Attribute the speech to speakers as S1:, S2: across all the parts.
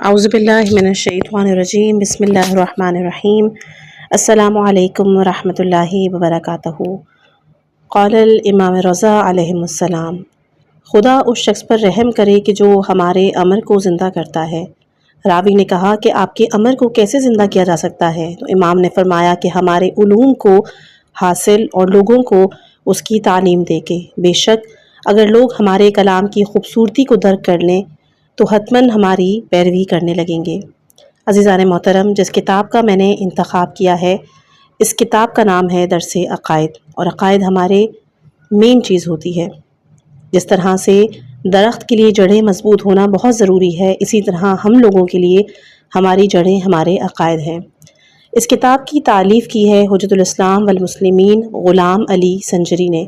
S1: اعوذ باللہ من الشیطان الرجیم بسم اللہ الرحمن الرحیم السلام علیکم ورحمۃ اللہ وبرکاتہ۔ قال الامام رضا علیہ السلام، خدا اس شخص پر رحم کرے کہ جو ہمارے امر کو زندہ کرتا ہے۔ راوی نے کہا کہ آپ کے امر کو کیسے زندہ کیا جا سکتا ہے؟ تو امام نے فرمایا کہ ہمارے علوم کو حاصل اور لوگوں کو اس کی تعلیم دے کے۔ بے شک اگر لوگ ہمارے کلام کی خوبصورتی کو درک کر لیں تو حتماً ہماری پیروی کرنے لگیں گے۔ عزیزان محترم، جس کتاب کا میں نے انتخاب کیا ہے، اس کتاب کا نام ہے درس عقائد، اور عقائد ہمارے مین چیز ہوتی ہے۔ جس طرح سے درخت کے لیے جڑیں مضبوط ہونا بہت ضروری ہے، اسی طرح ہم لوگوں کے لیے ہماری جڑیں ہمارے عقائد ہیں۔ اس کتاب کی تالیف کی ہے حجت الاسلام والمسلمین غلام علی سنجری نے،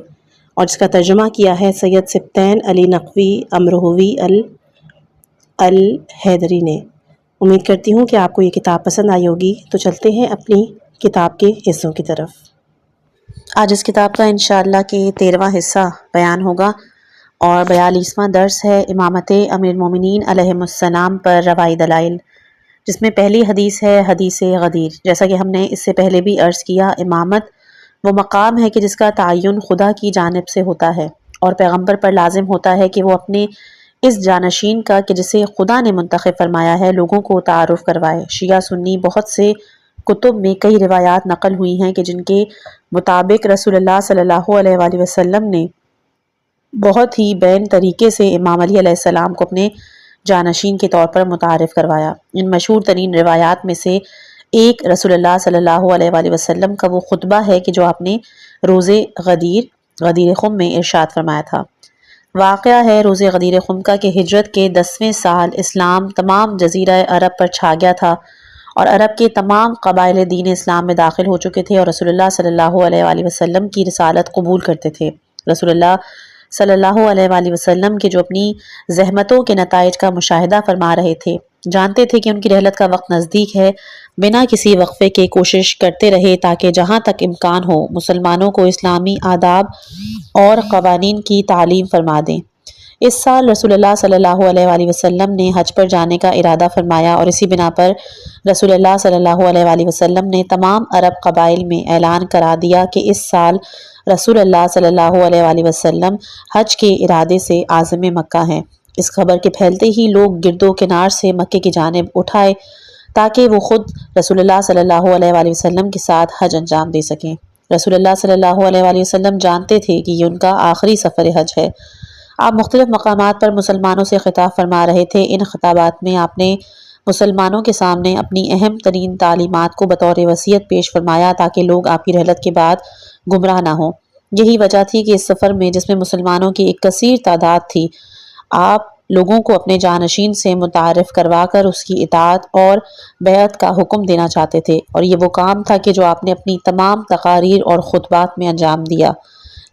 S1: اور اس کا ترجمہ کیا ہے سید سبطین علی نقوی امروہوی الحیدری نے۔ امید کرتی ہوں کہ آپ کو یہ کتاب پسند آئی ہوگی، تو چلتے ہیں اپنی کتاب کے حصوں کی طرف۔ آج اس کتاب کا انشاءاللہ کہ 13واں حصہ بیان ہوگا، اور 42واں درس ہے امامت امیر المومنین علیہ السلام پر روای دلائل، جس میں پہلی حدیث ہے حدیث غدیر۔ جیسا کہ ہم نے اس سے پہلے بھی عرض کیا، امامت وہ مقام ہے کہ جس کا تعین خدا کی جانب سے ہوتا ہے، اور پیغمبر پر لازم ہوتا ہے کہ وہ اپنے اس جانشین کا کہ جسے خدا نے منتخب فرمایا ہے لوگوں کو تعارف کروائے۔ شیعہ سنی بہت سے کتب میں کئی روایات نقل ہوئی ہیں کہ جن کے مطابق رسول اللہ صلی اللہ علیہ وآلہ وسلم نے بہت ہی بین طریقے سے امام علی علیہ السلام کو اپنے جانشین کے طور پر متعارف کروایا۔ ان مشہور ترین روایات میں سے ایک رسول اللہ صلی اللہ علیہ وآلہ وسلم کا وہ خطبہ ہے کہ جو آپ نے روز غدیر خم میں ارشاد فرمایا تھا۔ واقعہ ہے روز غدیر خم کا کہ ہجرت کے 10ویں سال اسلام تمام جزیرہ عرب پر چھا گیا تھا، اور عرب کے تمام قبائل دین اسلام میں داخل ہو چکے تھے اور رسول اللہ صلی اللہ علیہ وآلہ وسلم کی رسالت قبول کرتے تھے۔ رسول اللہ صلی اللہ علیہ وآلہ وسلم کے جو اپنی زحمتوں کے نتائج کا مشاہدہ فرما رہے تھے، جانتے تھے کہ ان کی رحلت کا وقت نزدیک ہے، بنا کسی وقفے کے کوشش کرتے رہے تاکہ جہاں تک امکان ہو مسلمانوں کو اسلامی آداب اور قوانین کی تعلیم فرما دیں۔ اس سال رسول اللہ صلی اللہ علیہ وآلہ وسلم نے حج پر جانے کا ارادہ فرمایا، اور اسی بنا پر رسول اللہ صلی اللہ علیہ وآلہ وسلم نے تمام عرب قبائل میں اعلان کرا دیا کہ اس سال رسول اللہ صلی اللہ علیہ وآلہ وسلم حج کے ارادے سے عازم مکہ ہیں۔ اس خبر کے پھیلتے ہی لوگ گرد و کنار سے مکے کی جانب اٹھائے تاکہ وہ خود رسول اللہ صلی اللہ علیہ وآلہ وسلم کے ساتھ حج انجام دے سکیں۔ رسول اللہ صلی اللہ علیہ وآلہ وسلم جانتے تھے کہ یہ ان کا آخری سفر حج ہے۔ آپ مختلف مقامات پر مسلمانوں سے خطاب فرما رہے تھے۔ ان خطابات میں آپ نے مسلمانوں کے سامنے اپنی اہم ترین تعلیمات کو بطور وصیت پیش فرمایا تاکہ لوگ آپ کی رحلت کے بعد گمراہ نہ ہوں۔ یہی وجہ تھی کہ اس سفر میں، جس میں مسلمانوں کی ایک کثیر تعداد تھی، آپ لوگوں کو اپنے جانشین سے متعارف کروا کر اس کی اطاعت اور بیعت کا حکم دینا چاہتے تھے، اور یہ وہ کام تھا کہ جو آپ نے اپنی تمام تقاریر اور خطبات میں انجام دیا۔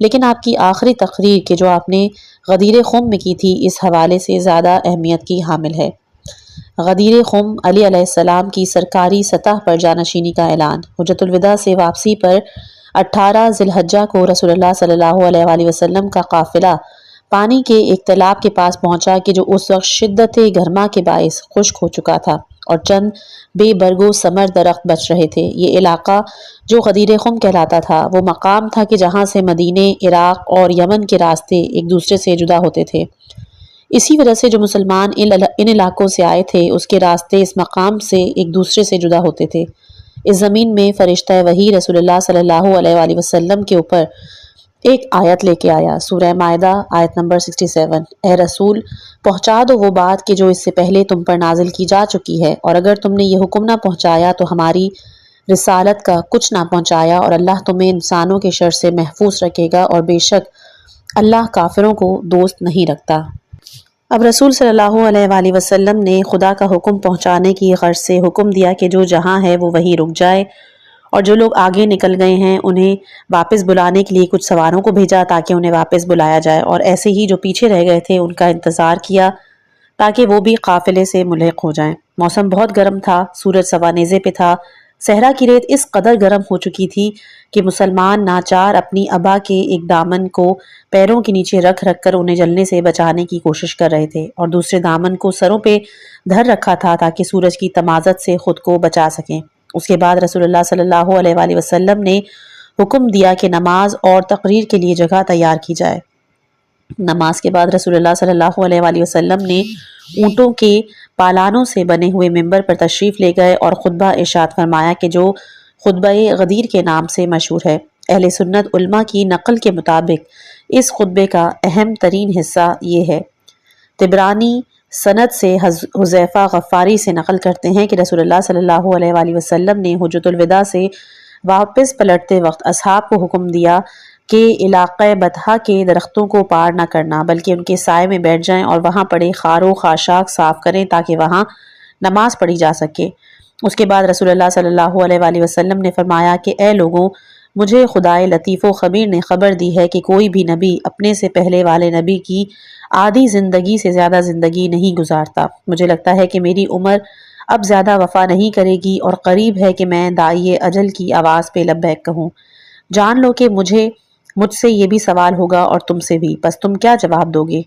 S1: لیکن آپ کی آخری تقریر کہ جو آپ نے غدیر خم میں کی تھی، اس حوالے سے زیادہ اہمیت کی حامل ہے۔ غدیر خم علی علیہ السلام کی سرکاری سطح پر جانشینی کا اعلان۔ حجت الوداع سے واپسی پر 18 ذی الحجہ کو رسول اللہ صلی اللہ علیہ وآلہ وسلم کا قافلہ پانی کے ایک تالاب کے پاس پہنچا کہ جو اس وقت شدت گرما کے باعث خشک ہو چکا تھا، اور چند بے برگ و ثمر درخت بچ رہے تھے۔ یہ علاقہ جو غدیر خم کہلاتا تھا وہ مقام تھا کہ جہاں سے مدینے، عراق اور یمن کے راستے ایک دوسرے سے جدا ہوتے تھے۔ اسی وجہ سے جو مسلمان ان علاقوں سے آئے تھے، اس کے راستے اس مقام سے ایک دوسرے سے جدا ہوتے تھے۔ اس زمین میں فرشتہ وحی رسول اللہ صلی اللہ علیہ وآلہ وسلم کے اوپر ایک آیت لے کے آیا، سورہ مائدہ آیت نمبر 67۔ اے رسول، پہنچا دو وہ بات کہ جو اس سے پہلے تم پر نازل کی جا چکی ہے، اور اگر تم نے یہ حکم نہ پہنچایا تو ہماری رسالت کا کچھ نہ پہنچایا، اور اللہ تمہیں انسانوں کے شر سے محفوظ رکھے گا، اور بے شک اللہ کافروں کو دوست نہیں رکھتا۔ اب رسول صلی اللہ علیہ وآلہ وسلم نے خدا کا حکم پہنچانے کی غرض سے حکم دیا کہ جو جہاں ہے وہ وہیں رک جائے، اور جو لوگ آگے نکل گئے ہیں انہیں واپس بلانے کے لیے کچھ سواروں کو بھیجا تاکہ انہیں واپس بلایا جائے، اور ایسے ہی جو پیچھے رہ گئے تھے ان کا انتظار کیا تاکہ وہ بھی قافلے سے ملحق ہو جائیں۔ موسم بہت گرم تھا، سورج سوا نیزے پہ تھا، صحرا کی ریت اس قدر گرم ہو چکی تھی کہ مسلمان ناچار اپنی ابا کے ایک دامن کو پیروں کے نیچے رکھ کر انہیں جلنے سے بچانے کی کوشش کر رہے تھے اور دوسرے دامن کو سروں پہ دھر رکھا تھا تاکہ سورج کی تمازت سے خود کو بچا سکیں۔ اس کے بعد رسول اللہ صلی اللہ علیہ وآلہ وسلم نے حکم دیا کہ نماز اور تقریر کے لیے جگہ تیار کی جائے۔ نماز کے بعد رسول اللہ صلی اللہ علیہ وآلہ وسلم نے اونٹوں کے پالانوں سے بنے ہوئے ممبر پر تشریف لے گئے اور خطبہ ارشاد فرمایا کہ جو خطبہ غدیر کے نام سے مشہور ہے۔ اہل سنت علماء کی نقل کے مطابق اس خطبے کا اہم ترین حصہ یہ ہے۔ طبرانی سند سے حذیفہ غفاری سے نقل کرتے ہیں کہ رسول اللہ صلی اللہ علیہ وآلہ وسلم نے حجۃ الوداع سے واپس پلٹتے وقت اصحاب کو حکم دیا کہ علاقہ بطحا کے درختوں کو پار نہ کرنا بلکہ ان کے سائے میں بیٹھ جائیں اور وہاں پڑے خار و خاشاک صاف کریں تاکہ وہاں نماز پڑھی جا سکے۔ اس کے بعد رسول اللہ صلی اللہ علیہ وآلہ وسلم نے فرمایا کہ اے لوگوں، مجھے خدائے لطیف و خبیر نے خبر دی ہے کہ کوئی بھی نبی اپنے سے پہلے والے نبی کی آدھی زندگی سے زیادہ زندگی نہیں گزارتا۔ مجھے لگتا ہے کہ میری عمر اب زیادہ وفا نہیں کرے گی اور قریب ہے کہ میں داعی اجل کی آواز پہ لبیک کہوں۔ جان لو کہ مجھ سے یہ بھی سوال ہوگا اور تم سے بھی، پس تم کیا جواب دو گے؟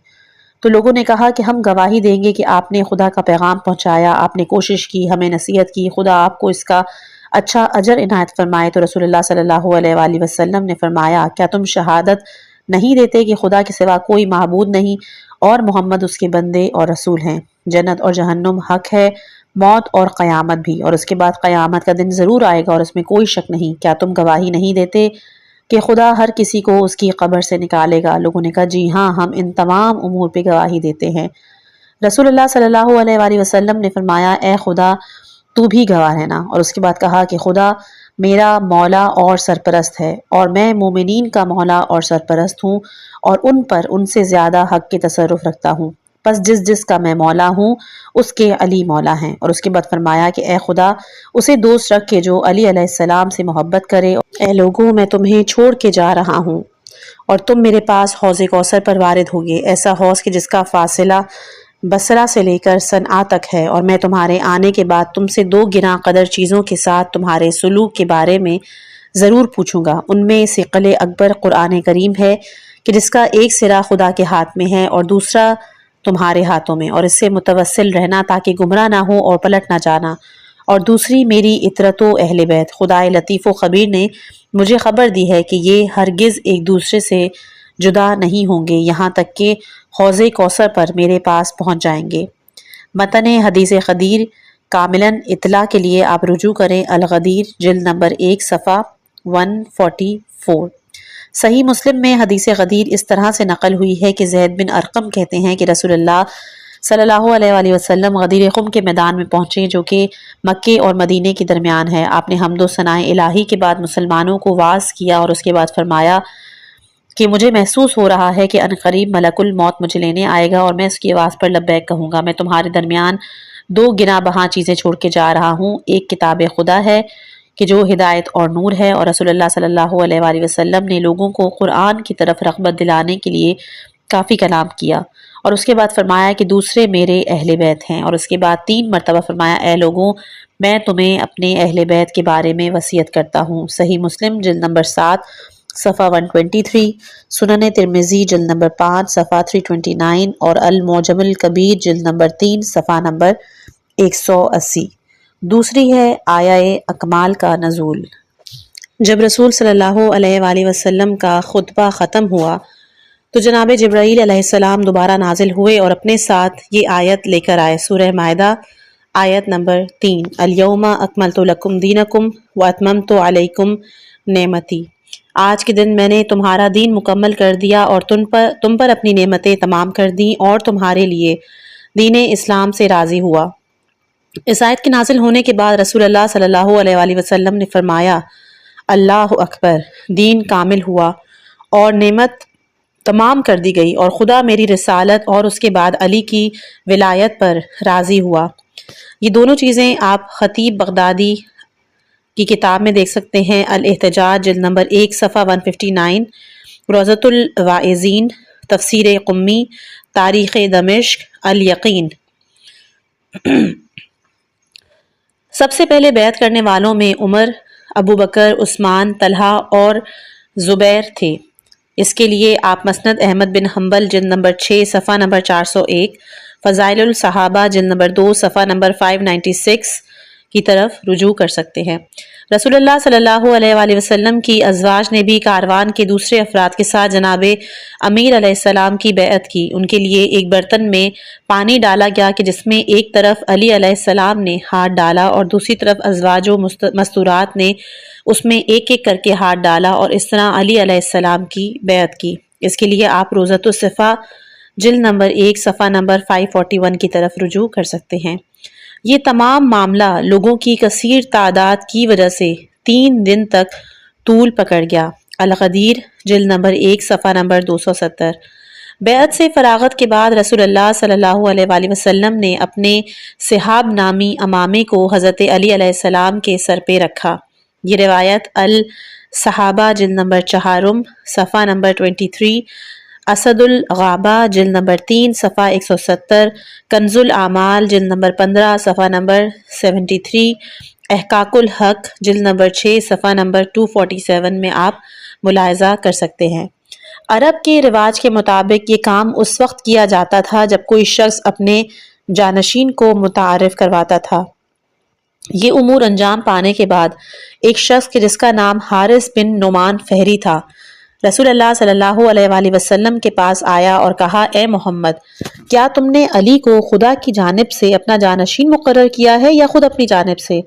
S1: تو لوگوں نے کہا کہ ہم گواہی دیں گے کہ آپ نے خدا کا پیغام پہنچایا، آپ نے کوشش کی، ہمیں نصیحت کی، خدا آپ کو اس کا اچھا اجر عنایت فرمائے۔ تو رسول اللہ صلی اللہ علیہ وآلہ وسلم نے فرمایا، کیا تم شہادت نہیں دیتے کہ خدا کے سوا کوئی معبود نہیں اور محمد اس کے بندے اور رسول ہیں؟ جنت اور جہنم حق ہے، موت اور قیامت بھی، اور اس کے بعد قیامت کا دن ضرور آئے گا اور اس میں کوئی شک نہیں۔ کیا تم گواہی نہیں دیتے کہ خدا ہر کسی کو اس کی قبر سے نکالے گا؟ لوگوں نے کہا جی ہاں، ہم ان تمام امور پہ گواہی دیتے ہیں۔ رسول اللہ صلی اللہ علیہ وآلہ وسلم نے فرمایا، اے خدا تو بھی گواہ ہے نا؟ اور اس کے بعد کہا کہ خدا میرا مولا اور سرپرست ہے اور میں مومنین کا مولا اور سرپرست ہوں اور ان پر ان سے زیادہ حق کے تصرف رکھتا ہوں، پس جس کا میں مولا ہوں اس کے علی مولا ہیں۔ اور اس کے بعد فرمایا کہ اے خدا اسے دوست رکھ کے جو علی علیہ السلام سے محبت کرے۔ اے لوگوں، میں تمہیں چھوڑ کے جا رہا ہوں اور تم میرے پاس حوض کوثر پر وارد ہوگے، ایسا حوض کہ جس کا فاصلہ بصرہ سے لے کر صنعا تک ہے، اور میں تمہارے آنے کے بعد تم سے 2 گنا قدر چیزوں کے ساتھ تمہارے سلوک کے بارے میں ضرور پوچھوں گا۔ ان میں ثقل اکبر قرآن کریم ہے کہ جس کا ایک سرا خدا کے ہاتھ میں ہے اور دوسرا تمہارے ہاتھوں میں، اور اس سے متوسل رہنا تاکہ گمراہ نہ ہو اور پلٹ نہ جانا، اور دوسری میری اطرت و اہل بیت۔ خدائے لطیف و خبیر نے مجھے خبر دی ہے کہ یہ ہرگز ایک دوسرے سے جدا نہیں ہوں گے یہاں تک کہ حوض کوثر پر میرے پاس پہنچ جائیں گے۔ متن حدیث غدیر کاملاً اطلاع کے لیے آپ رجوع کریں الغدیر جلد نمبر 1 صفحہ 144۔ صحیح مسلم میں حدیث غدیر اس طرح سے نقل ہوئی ہے کہ زید بن ارقم کہتے ہیں کہ رسول اللہ صلی اللہ علیہ وآلہ وسلم غدیر خم کے میدان میں پہنچے جو کہ مکے اور مدینے کے درمیان ہے۔ آپ نے حمد و ثنائے الہی کے بعد مسلمانوں کو واعظ کیا اور اس کے بعد فرمایا کہ مجھے محسوس ہو رہا ہے کہ عنقریب ملک الموت مجھے لینے آئے گا اور میں اس کی آواز پر لبیک کہوں گا۔ میں تمہارے درمیان 2 گنا بہا چیزیں چھوڑ کے جا رہا ہوں، ایک کتاب خدا ہے کہ جو ہدایت اور نور ہے، اور رسول اللہ صلی اللہ علیہ وآلہ وسلم نے لوگوں کو قرآن کی طرف رغبت دلانے کے لیے کافی کلام کیا، اور اس کے بعد فرمایا کہ دوسرے میرے اہل بیت ہیں، اور اس کے بعد 3 مرتبہ فرمایا اے لوگوں میں تمہیں اپنے اہل بیت کے بارے میں وصیت کرتا ہوں۔ صحیح مسلم جلد نمبر 7 صفحہ 123، سنن ترمذی جلد نمبر 5 صفحہ 329 اور المعجم الکبیر جلد نمبر 3 صفحہ نمبر 180۔ دوسری ہے آیہ اکمال کا نزول۔ جب رسول صلی اللہ علیہ وآلہ وسلم کا خطبہ ختم ہوا تو جناب جبرائیل علیہ السلام دوبارہ نازل ہوئے اور اپنے ساتھ یہ آیت لے کر آئے، سورہ مائدہ آیت نمبر 3، الیوم اکملت لکم دینکم واتممت علیکم نعمتی۔ آج کے دن میں نے تمہارا دین مکمل کر دیا اور تم پر اپنی نعمتیں تمام کر دیں اور تمہارے لیے دین اسلام سے راضی ہوا۔ اس آیت کے نازل ہونے کے بعد رسول اللہ صلی اللہ علیہ وآلہ وسلم نے فرمایا اللہ اکبر، دین کامل ہوا اور نعمت تمام کر دی گئی اور خدا میری رسالت اور اس کے بعد علی کی ولایت پر راضی ہوا۔ یہ دونوں چیزیں آپ خطیب بغدادی کی کتاب میں دیکھ سکتے ہیں، الاحتجاج جلد نمبر 1 صفحہ 159، روضۃ الواعظین، تفسیر قمی، تاریخ دمشق، الیقین۔ سب سے پہلے بیعت کرنے والوں میں عمر، ابو بکر، عثمان، طلحہ اور زبیر تھے۔ اس کے لیے آپ مسند احمد بن حنبل جلد نمبر 6 صفحہ نمبر 401، فضائل الصحابہ جلد نمبر 2 صفحہ نمبر 596 کی طرف رجوع کر سکتے ہیں۔ رسول اللہ صلی اللہ علیہ وآلہ وسلم کی ازواج نے بھی کاروان کے دوسرے افراد کے ساتھ جناب امیر علیہ السلام کی بیعت کی۔ ان کے لیے ایک برتن میں پانی ڈالا گیا کہ جس میں ایک طرف علی علیہ السلام نے ہاتھ ڈالا اور دوسری طرف ازواج و مستورات نے اس میں ایک ایک کر کے ہاتھ ڈالا، اور اس طرح علی علیہ السلام کی بیعت کی۔ اس کے لیے آپ روضۃ الصفا جلد نمبر 1 صفحہ نمبر 541 کی طرف رجوع کر سکتے ہیں۔ یہ تمام معاملہ لوگوں کی کثیر تعداد کی وجہ سے 3 دن تک طول پکڑ گیا۔ الغدیر جلد نمبر 1 صفحہ نمبر 270۔ بیعت سے فراغت کے بعد رسول اللہ صلی اللہ علیہ وآلہ وسلم نے اپنے صحاب نامی امامے کو حضرت علی علیہ السلام کے سر پہ رکھا۔ یہ روایت الصحابہ جلد نمبر 4 صفحہ نمبر 23، اسد الغابہ جلد نمبر 3 صفحہ 170، کنز الاعمال جلد نمبر 15 صفحہ نمبر 73، احقاق الحق جلد نمبر 6 صفحہ نمبر 247 میں آپ ملاحظہ کر سکتے ہیں۔ عرب کے رواج کے مطابق یہ کام اس وقت کیا جاتا تھا جب کوئی شخص اپنے جانشین کو متعارف کرواتا تھا۔ یہ امور انجام پانے کے بعد ایک شخص جس کا نام حارث بن نعمان فہری تھا، رسول اللہ صلی اللہ علیہ وآلہ وسلم کے پاس آیا اور کہا، اے محمد، کیا تم نے علی کو خدا کی جانب سے اپنا جانشین مقرر کیا ہے یا خود اپنی جانب سے؟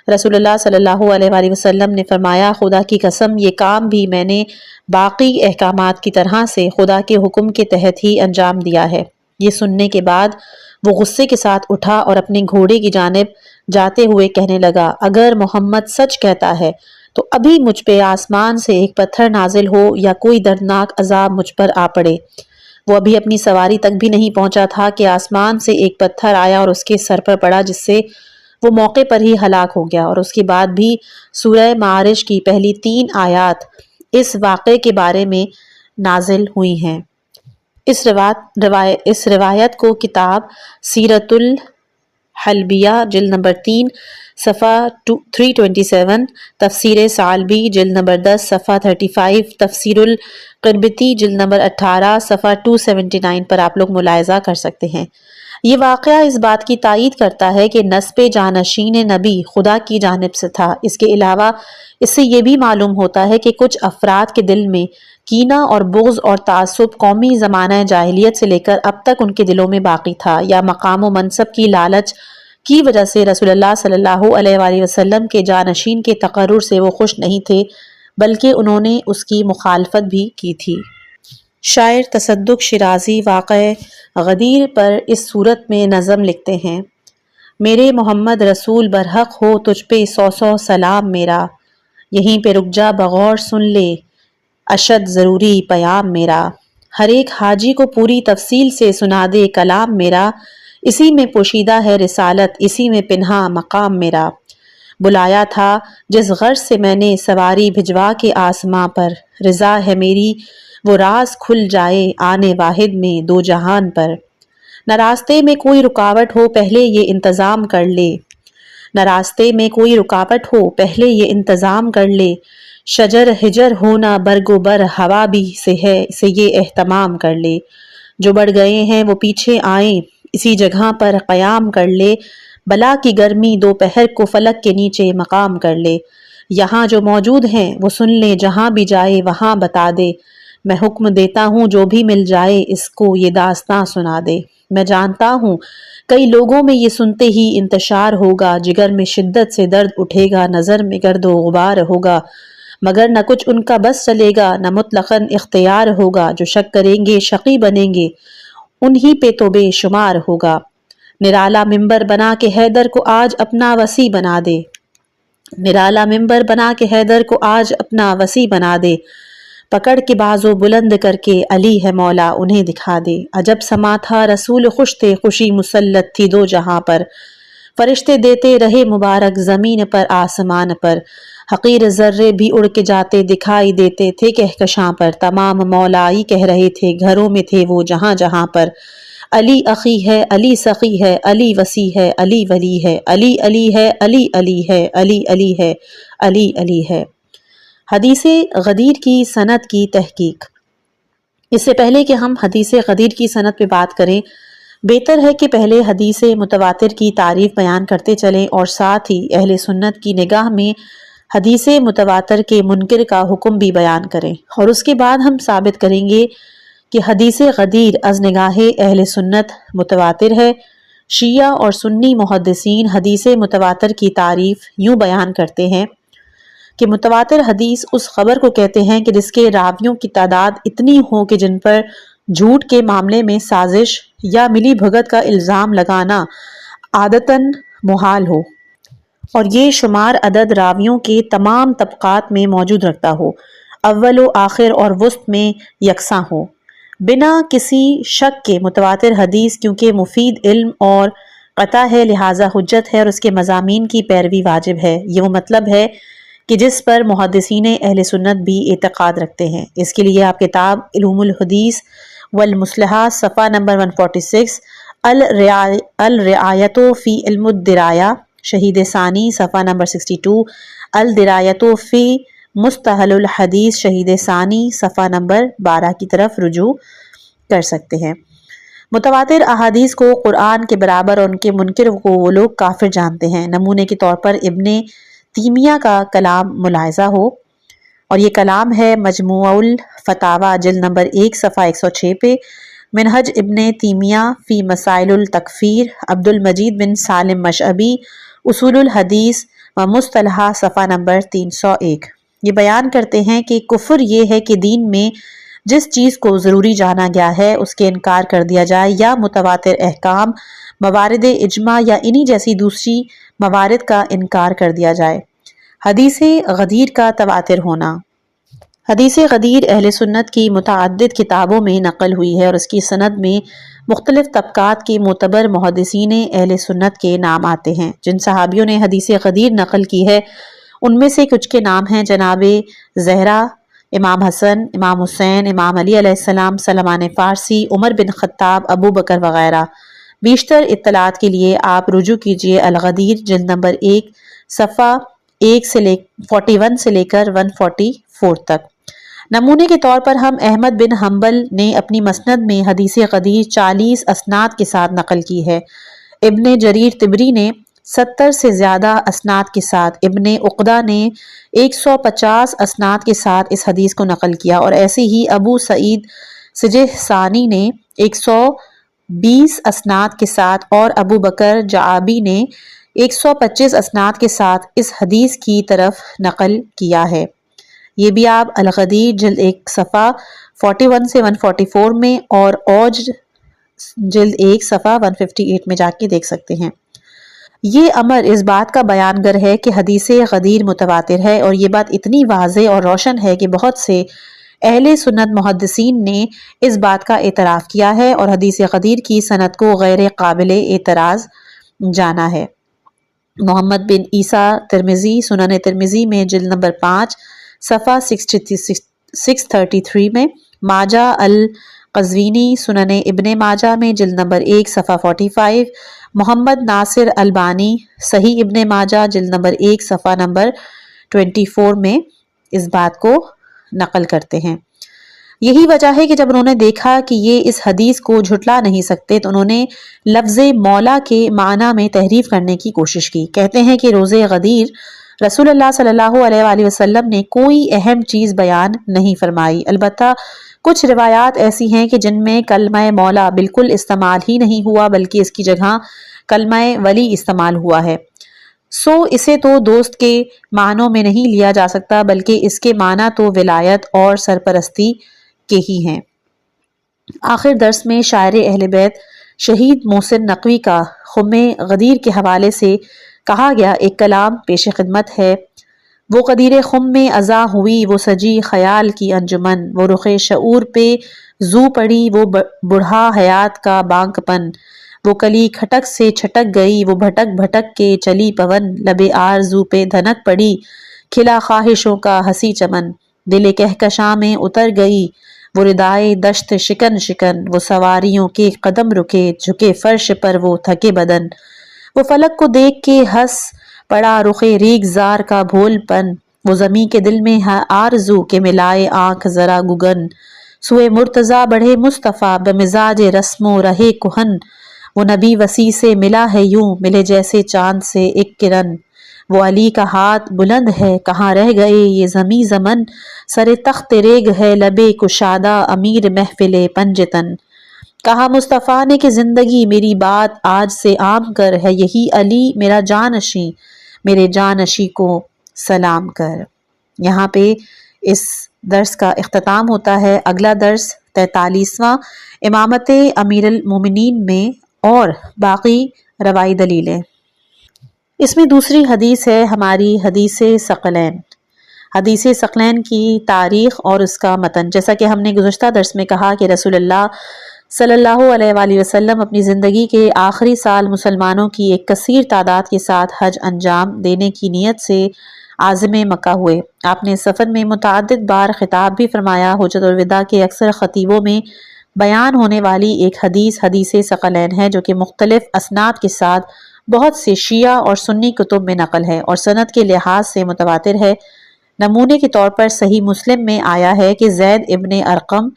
S1: رسول اللہ صلی اللہ علیہ وآلہ وسلم نے فرمایا، خدا کی قسم، یہ کام بھی میں نے باقی احکامات کی طرح سے خدا کے حکم کے تحت ہی انجام دیا ہے۔ یہ سننے کے بعد وہ غصے کے ساتھ اٹھا اور اپنے گھوڑے کی جانب جاتے ہوئے کہنے لگا، اگر محمد سچ کہتا ہے تو ابھی مجھ پہ آسمان سے ایک پتھر نازل ہو یا کوئی دردناک عذاب مجھ پر آ پڑے۔ وہ ابھی اپنی سواری تک بھی نہیں پہنچا تھا کہ آسمان سے ایک پتھر آیا اور اس کے سر پر پڑا، جس سے وہ موقع پر ہی ہلاک ہو گیا۔ اور اس کے بعد بھی سورہ معارج کی پہلی 3 آیات اس واقعے کے بارے میں نازل ہوئی ہیں۔ اس روایت کو کتاب سیرت الحلبیہ جلد نمبر 3 صفحہ 327، تفسیر ثعلبی جلد نمبر 10 صفحہ 35، تفسیر القربتی جلد نمبر 18 صفحہ 279 پر آپ لوگ ملاحظہ کر سکتے ہیں۔ یہ واقعہ اس بات کی تائید کرتا ہے کہ نسب جانشین نبی خدا کی جانب سے تھا۔ اس کے علاوہ اس سے یہ بھی معلوم ہوتا ہے کہ کچھ افراد کے دل میں کینہ اور بغض اور تعصب قومی زمانہ جاہلیت سے لے کر اب تک ان کے دلوں میں باقی تھا، یا مقام و منصب کی لالچ کی وجہ سے رسول اللہ صلی اللہ علیہ وآلہ وسلم کے جانشین کے تقرر سے وہ خوش نہیں تھے، بلکہ انہوں نے اس کی مخالفت بھی کی تھی۔ شاعر تصدق شیرازی واقعہ غدیر پر اس صورت میں نظم لکھتے ہیں، میرے محمد رسول برحق ہو تجھ پہ 100 سلام میرا، یہیں پہ رک جا بغور سن لے اشد ضروری پیام میرا، ہر ایک حاجی کو پوری تفصیل سے سنا دے کلام میرا، اسی میں پوشیدہ ہے رسالت، اسی میں پنہاں مقام میرا، بلایا تھا جس غرض سے میں نے سواری بھجوا کے آسماں پر، رضا ہے میری وہ راز کھل جائے آنے واحد میں دو جہان پر، نہ راستے میں کوئی رکاوٹ ہو پہلے یہ انتظام کر لے، نہ راستے میں کوئی رکاوٹ ہو پہلے یہ انتظام کر لے، شجر ہجر ہونا برگ و بر ہوا بھی سے یہ اہتمام کر لے، جو بڑھ گئے ہیں وہ پیچھے آئیں اسی جگہ پر قیام کر لے، بلا کی گرمی دوپہر کو فلک کے نیچے مقام کر لے، یہاں جو موجود ہیں وہ سن لیں جہاں بھی جائے وہاں بتا دے، میں حکم دیتا ہوں جو بھی مل جائے اس کو یہ داستاں سنا دے، میں جانتا ہوں کئی لوگوں میں یہ سنتے ہی انتشار ہوگا، جگر میں شدت سے درد اٹھے گا، نظر میں گرد و غبار ہوگا، مگر نہ کچھ ان کا بس چلے گا، نہ مطلقاً اختیار ہوگا، جو شک کریں گے شقی بنیں گے انہی پہ تو بے شمار ہوگا، نرالا ممبر بنا کے حیدر کو آج اپنا وسیع بنا دے، نرالا ممبر بنا کے حیدر کو آج اپنا وسیع بنا دے، پکڑ کے بازو بلند کر کے علی ہے مولا انہیں دکھا دے، عجب سما تھا رسول خوش تھے خوشی مسلط تھی دو جہاں پر، فرشتے دیتے رہے مبارک زمین پر آسمان پر، حقیر ذرے بھی اڑ کے جاتے دکھائی دیتے تھے کہکشاں پر، تمام مولائی کہہ رہے تھے گھروں میں تھے وہ جہاں جہاں پر، علی اخی ہے، علی سخی ہے، علی وسیع ہے، علی ولی ہے، علی علی ہے، علی علی ہے، علی علی ہے، علی علی ہے۔ حدیث غدیر کی سند کی تحقیق۔ اس سے پہلے کہ ہم حدیث غدیر کی سند پہ بات کریں، بہتر ہے کہ پہلے حدیث متواتر کی تعریف بیان کرتے چلیں اور ساتھ ہی اہل سنت کی نگاہ میں حدیث متواتر کے منکر کا حکم بھی بیان کریں، اور اس کے بعد ہم ثابت کریں گے کہ حدیث غدیر از نگاہ اہل سنت متواتر ہے۔ شیعہ اور سنی محدثین حدیث متواتر کی تعریف یوں بیان کرتے ہیں کہ متواتر حدیث اس خبر کو کہتے ہیں کہ جس کے راویوں کی تعداد اتنی ہو کہ جن پر جھوٹ کے معاملے میں سازش یا ملی بھگت کا الزام لگانا عادتاً محال ہو، اور یہ شمار عدد راویوں کے تمام طبقات میں موجود رکھتا ہو، اول و آخر اور وسط میں یکساں ہو۔ بنا کسی شک کے متواتر حدیث کیونکہ مفید علم اور قطع ہے لہٰذا حجت ہے اور اس کے مضامین کی پیروی واجب ہے۔ یہ وہ مطلب ہے کہ جس پر محدثین اہل سنت بھی اعتقاد رکھتے ہیں۔ اس کے لیے آپ کتاب علوم الحدیث والمصطلحات صفحہ نمبر 146، الرعایت فی علم الدرایا شہید ثانی صفحہ نمبر 62، الدرایت فی مصطلح الحدیث شہید ثانی صفحہ نمبر 12 کی طرف رجوع کر سکتے ہیں۔ متواتر احادیث کو قرآن کے برابر اور ان کے منکر کو وہ لوگ کافر جانتے ہیں۔ نمونے کے طور پر ابن تیمیہ کا کلام ملاحظہ ہو، اور یہ کلام ہے مجموع الفتاوی جلد نمبر 1 صفحہ 106 پہ، منہج ابن تیمیہ فی مسائل التکفیر، عبد المجید بن سالم مشعبی، اصول الحدیث و مصطلحہ صفحہ نمبر 301۔ یہ بیان کرتے ہیں کہ کفر یہ ہے کہ دین میں جس چیز کو ضروری جانا گیا ہے اس کے انکار کر دیا جائے، یا متواتر احکام، موارد اجماع یا انہی جیسی دوسری موارد کا انکار کر دیا جائے۔ حدیث غدیر کا تواتر ہونا۔ حدیث غدیر اہل سنت کی متعدد کتابوں میں نقل ہوئی ہے، اور اس کی سند میں مختلف طبقات کے معتبر محدثین اہل سنت کے نام آتے ہیں۔ جن صحابیوں نے حدیث غدیر نقل کی ہے ان میں سے کچھ کے نام ہیں جناب زہرا، امام حسن، امام حسین، امام علی علیہ السلام، سلمان فارسی، عمر بن خطاب، ابو بکر وغیرہ۔ بیشتر اطلاعات کے لیے آپ رجوع کیجیے الغدیر جلد نمبر 1 صفحہ 41 سے لے کر 144 تک۔ نمونے کے طور پر ہم احمد بن حنبل نے اپنی مسند میں حدیث غدیر 40 اسناد کے ساتھ نقل کی ہے۔ ابن جریر طبری نے 70 سے زیادہ اسناد کے ساتھ، ابن عقدہ نے 150 اسناد کے ساتھ اس حدیث کو نقل کیا، اور ایسے ہی ابو سعید سجستانی نے 120 اسناد کے ساتھ اور ابو بکر جعابی نے 125 اسناد کے ساتھ اس حدیث کی طرف نقل کیا ہے۔ یہ بھی آپ الغدیر جلد 1 صفحہ 41 سے 144 میں اور اوج جلد 1 صفحہ 158 میں جا کے دیکھ سکتے ہیں۔ یہ امر اس بات کا بیان گر ہے کہ حدیث غدیر متواتر ہے، اور یہ بات اتنی واضح اور روشن ہے کہ بہت سے اہل سنت محدثین نے اس بات کا اعتراف کیا ہے اور حدیث غدیر کی سند کو غیر قابل اعتراض جانا ہے۔ محمد بن عیسیٰ ترمذی سنن ترمذی میں جلد نمبر 5 صفحہ 633 میں، ماجہ القزوینی سنن ابن ماجہ میں جلد نمبر 1 صفحہ 45، محمد ناصر البانی صحیح ابن ماجہ جلد نمبر 1 صفحہ نمبر 24 میں اس بات کو نقل کرتے ہیں۔ یہی وجہ ہے کہ جب انہوں نے دیکھا کہ یہ اس حدیث کو جھٹلا نہیں سکتے تو انہوں نے لفظ مولا کے معنی میں تحریف کرنے کی کوشش کی۔ کہتے ہیں کہ روز غدیر رسول اللہ صلی اللہ علیہ وآلہ وسلم نے کوئی اہم چیز بیان نہیں فرمائی، البتہ کچھ روایات ایسی ہیں کہ جن میں کلمہ مولا بالکل استعمال ہی نہیں ہوا بلکہ اس کی جگہ کلمہ ولی استعمال ہوا ہے، سو اسے تو دوست کے معنوں میں نہیں لیا جا سکتا بلکہ اس کے معنی تو ولایت اور سرپرستی کے ہی ہیں۔ آخر درس میں شاعر اہل بیت شہید محسن نقوی کا خم غدیر کے حوالے سے کہا گیا ایک کلام پیش خدمت ہے: وہ غدیر خم میں ازاں ہوئی، وہ سجی خیال کی انجمن، وہ رخ شعور پہ زو پڑی، وہ بڑھا حیات کا بانک پن، وہ کلی کھٹک سے چھٹک گئی، وہ بھٹک بھٹک کے چلی پون، لب آرزو پہ دھنک پڑی، کھلا خواہشوں کا ہنسی چمن، دل کہکشاں میں اتر گئی، وہ ردائے دشت شکن شکن، وہ سواریوں کے قدم رکے، جھکے فرش پر وہ تھکے بدن، وہ فلک کو دیکھ کے ہنس پڑا رخے ریگ زار کا بھول پن، وہ زمیں کے دل میں ہے آرزو کہ ملائے آنکھ ذرا گگن، سوئے مرتضیٰ بڑھے مصطفیٰ بمزاج رسم و رہے کہن، وہ نبی وسیع سے ملا ہے یوں ملے جیسے چاند سے ایک کرن، وہ علی کا ہاتھ بلند ہے کہاں رہ گئے یہ زمیں زمن، سر تخت ریگ ہے لبے کشادہ امیر محفل پنجتن، کہا مصطفیٰ نے کہ زندگی میری بات آج سے عام کر، ہے یہی علی میرا جانشیں، میرے جانشیں کو سلام کر۔ یہاں پہ اس درس کا اختتام ہوتا ہے۔ اگلا درس 43واں امامت امیر المومنین میں اور باقی روائی دلیلیں۔ اس میں دوسری حدیث ہے ہماری حدیث ثقلین۔ حدیث ثقلین کی تاریخ اور اس کا متن، جیسا کہ ہم نے گزشتہ درس میں کہا کہ رسول اللہ صلی اللہ علیہ وآلہ وسلم اپنی زندگی کے آخری سال مسلمانوں کی ایک کثیر تعداد کے ساتھ حج انجام دینے کی نیت سے عازم مکہ ہوئے۔ آپ نے سفر میں متعدد بار خطاب بھی فرمایا۔ حجۃ الوداع کے اکثر خطیبوں میں بیان ہونے والی ایک حدیث حدیث ثقلین ہے، جو کہ مختلف اسناد کے ساتھ بہت سے شیعہ اور سنی کتب میں نقل ہے اور سند کے لحاظ سے متواتر ہے۔ نمونے کے طور پر صحیح مسلم میں آیا ہے کہ زید ابن ارقم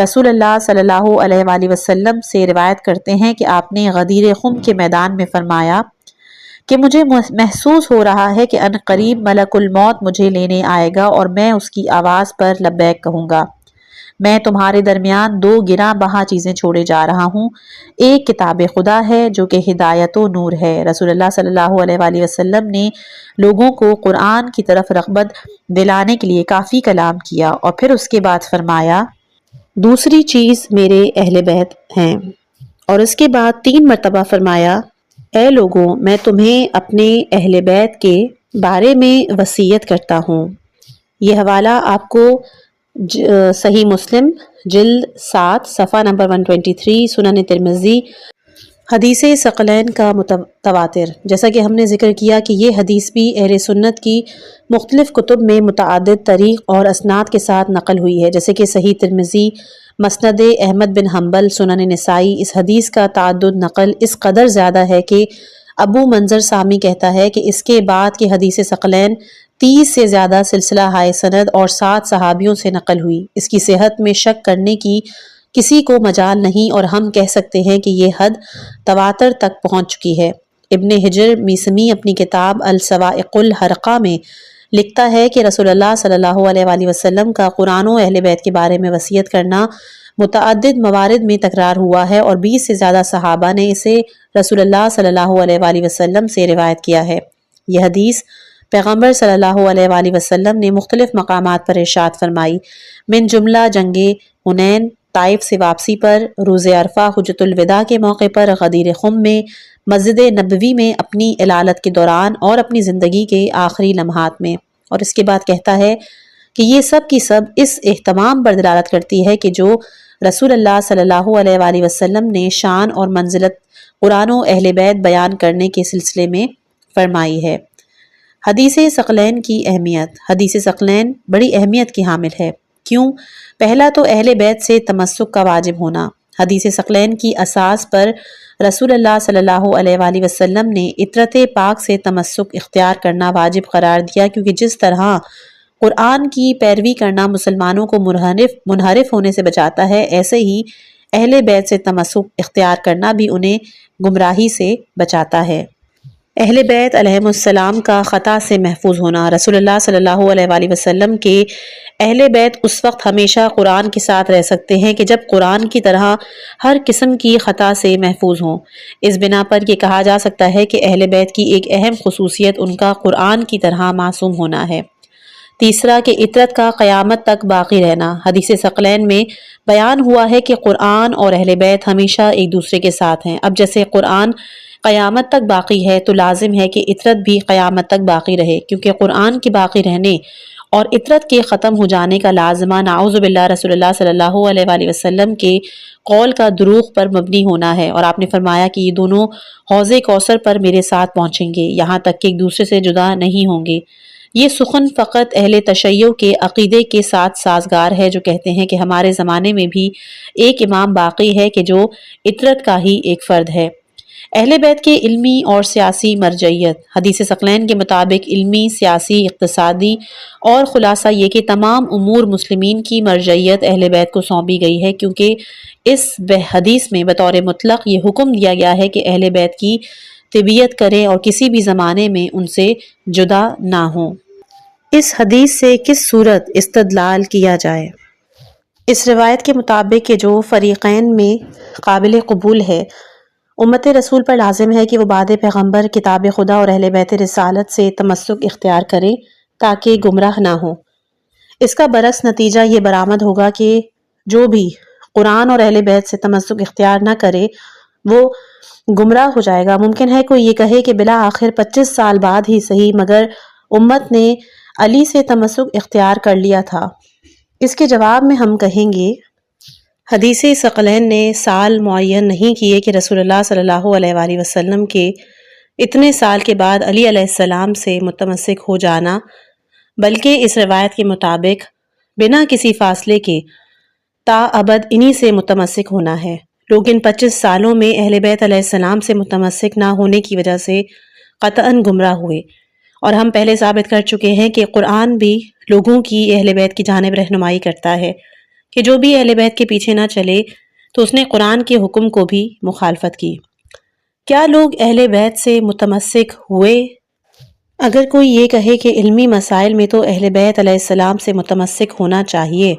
S1: رسول اللہ صلی اللہ علیہ وآلہ وسلم سے روایت کرتے ہیں کہ آپ نے غدیر خم کے میدان میں فرمایا کہ مجھے محسوس ہو رہا ہے کہ ان قریب ملک الموت مجھے لینے آئے گا اور میں اس کی آواز پر لبیک کہوں گا۔ میں تمہارے درمیان دو گراں بہا چیزیں چھوڑے جا رہا ہوں، ایک کتاب خدا ہے جو کہ ہدایت و نور ہے۔ رسول اللہ صلی اللہ علیہ وآلہ وسلم نے لوگوں کو قرآن کی طرف رغبت دلانے کے لیے کافی کلام کیا اور پھر اس کے بعد فرمایا دوسری چیز میرے اہل بیت ہیں، اور اس کے بعد 3 مرتبہ فرمایا اے لوگوں میں تمہیں اپنے اہل بیت کے بارے میں وصیت کرتا ہوں۔ یہ حوالہ آپ کو صحیح مسلم جلد 7 صفحہ نمبر 123، سنن ترمذی حدیث ثقلین کا متواتر۔ جیسا کہ ہم نے ذکر کیا کہ یہ حدیث بھی اہل سنت کی مختلف کتب میں متعدد طریق اور اسناد کے ساتھ نقل ہوئی ہے، جیسے کہ صحیح ترمذی، مسند احمد بن حنبل، سنن نسائی۔ اس حدیث کا تعدد نقل اس قدر زیادہ ہے کہ ابو منظر سامی کہتا ہے کہ اس کے بعد کی حدیث ثقلین 30 سے زیادہ سلسلہ ہائے سند اور 7 صحابیوں سے نقل ہوئی۔ اس کی صحت میں شک کرنے کی کسی کو مجال نہیں اور ہم کہہ سکتے ہیں کہ یہ حد تواتر تک پہنچ چکی ہے۔ ابن حجر میثمی اپنی کتاب الصواعق الحرقہ میں لکھتا ہے کہ رسول اللہ صلی اللہ علیہ وآلہ وسلم کا قرآن و اہل بیت کے بارے میں وصیت کرنا متعدد موارد میں تکرار ہوا ہے اور 20 سے زیادہ صحابہ نے اسے رسول اللہ صلی اللہ علیہ وآلہ وسلم سے روایت کیا ہے۔ یہ حدیث پیغمبر صلی اللہ علیہ وآلہ وسلم نے مختلف مقامات پر ارشاد فرمائی، من جملہ جنگ حنین، طائف سے واپسی پر، روز عرفہ، حجۃ الوداع کے موقع پر، غدیر خم میں، مسجد نبوی میں اپنی علالت کے دوران اور اپنی زندگی کے آخری لمحات میں۔ اور اس کے بعد کہتا ہے کہ یہ سب کی سب اس اہتمام پر دلالت کرتی ہے کہ جو رسول اللہ صلی اللہ علیہ وآلہ وسلم نے شان اور منزلت قرآن و اہل بیت بیان کرنے کے سلسلے میں فرمائی ہے۔ حدیث ثقلین کی اہمیت۔ حدیث ثقلین بڑی اہمیت کی حامل ہے۔ کیوں؟ پہلا تو اہل بیت سے تمسک کا واجب ہونا۔ حدیث ثقلین کی اساس پر رسول اللہ صلی اللہ علیہ وآلہ وسلم نے عطرت پاک سے تمسک اختیار کرنا واجب قرار دیا، کیونکہ جس طرح قرآن کی پیروی کرنا مسلمانوں کو منحرف ہونے سے بچاتا ہے، ایسے ہی اہل بیت سے تمسک اختیار کرنا بھی انہیں گمراہی سے بچاتا ہے۔ اہل بیت علیہم السلام کا خطا سے محفوظ ہونا۔ رسول اللہ صلی اللہ علیہ وآلہ وسلم کے اہل بیت اس وقت ہمیشہ قرآن کے ساتھ رہ سکتے ہیں کہ جب قرآن کی طرح ہر قسم کی خطا سے محفوظ ہوں۔ اس بنا پر یہ کہا جا سکتا ہے کہ اہل بیت کی ایک اہم خصوصیت ان کا قرآن کی طرح معصوم ہونا ہے۔ تیسرا کہ عطرت کا قیامت تک باقی رہنا۔ حدیث ثقلین میں بیان ہوا ہے کہ قرآن اور اہل بیت ہمیشہ ایک دوسرے کے ساتھ ہیں۔ اب جیسے قرآن قیامت تک باقی ہے تو لازم ہے کہ عطرت بھی قیامت تک باقی رہے، کیونکہ قرآن کے باقی رہنے اور عطرت کے ختم ہو جانے کا لازمہ نعوذ باللہ رسول اللہ صلی اللہ علیہ وآلہ وسلم کے قول کا دروغ پر مبنی ہونا ہے، اور آپ نے فرمایا کہ یہ دونوں حوض کوثر پر میرے ساتھ پہنچیں گے، یہاں تک کہ ایک دوسرے سے جدا نہیں ہوں گے۔ یہ سخن فقط اہل تشیع کے عقیدے کے ساتھ سازگار ہے جو کہتے ہیں کہ ہمارے زمانے میں بھی ایک امام باقی ہے کہ جو اطرت کا ہی ایک فرد ہے۔ اہل بیت کے علمی اور سیاسی مرجعیت۔ حدیث ثقلین کے مطابق علمی، سیاسی، اقتصادی اور خلاصہ یہ کہ تمام امور مسلمین کی مرجعیت اہل بیت کو سونپی گئی ہے، کیونکہ اس حدیث میں بطور مطلق یہ حکم دیا گیا ہے کہ اہل بیت کی تبعیت کریں اور کسی بھی زمانے میں ان سے جدا نہ ہوں۔ اس حدیث سے کس صورت استدلال کیا جائے؟ اس روایت کے مطابق کہ جو فریقین میں قابل قبول ہے، امت رسول پر لازم ہے کہ وہ بعد پیغمبر کتاب خدا اور اہل بیت رسالت سے تمسک اختیار کریں تاکہ گمراہ نہ ہوں۔ اس کا برعکس نتیجہ یہ برآمد ہوگا کہ جو بھی قرآن اور اہل بیت سے تمسک اختیار نہ کرے وہ گمراہ ہو جائے گا۔ ممکن ہے کوئی یہ کہے کہ بالآخر 25 سال بعد ہی صحیح، مگر امت نے علی سے تمسک اختیار کر لیا تھا۔ اس کے جواب میں ہم کہیں گے حدیث ثقلین نے سال معین نہیں کیے کہ رسول اللہ صلی اللہ علیہ وآلہ وسلم کے اتنے سال کے بعد علی علیہ السلام سے متمسک ہو جانا، بلکہ اس روایت کے مطابق بنا کسی فاصلے کے تا ابد انہی سے متمسک ہونا ہے۔ لوگ ان 25 سالوں میں اہل بیت علیہ السلام سے متمسک نہ ہونے کی وجہ سے قطعاً گمراہ ہوئے، اور ہم پہلے ثابت کر چکے ہیں کہ قرآن بھی لوگوں کی اہل بیت کی جانب رہنمائی کرتا ہے کہ جو بھی اہل بیت کے پیچھے نہ چلے تو اس نے قرآن کے حکم کو بھی مخالفت کی۔ کیا لوگ اہل بیت سے متمسک ہوئے؟ اگر کوئی یہ کہے کہ علمی مسائل میں تو اہل بیت علیہ السلام سے متمسک ہونا چاہیے،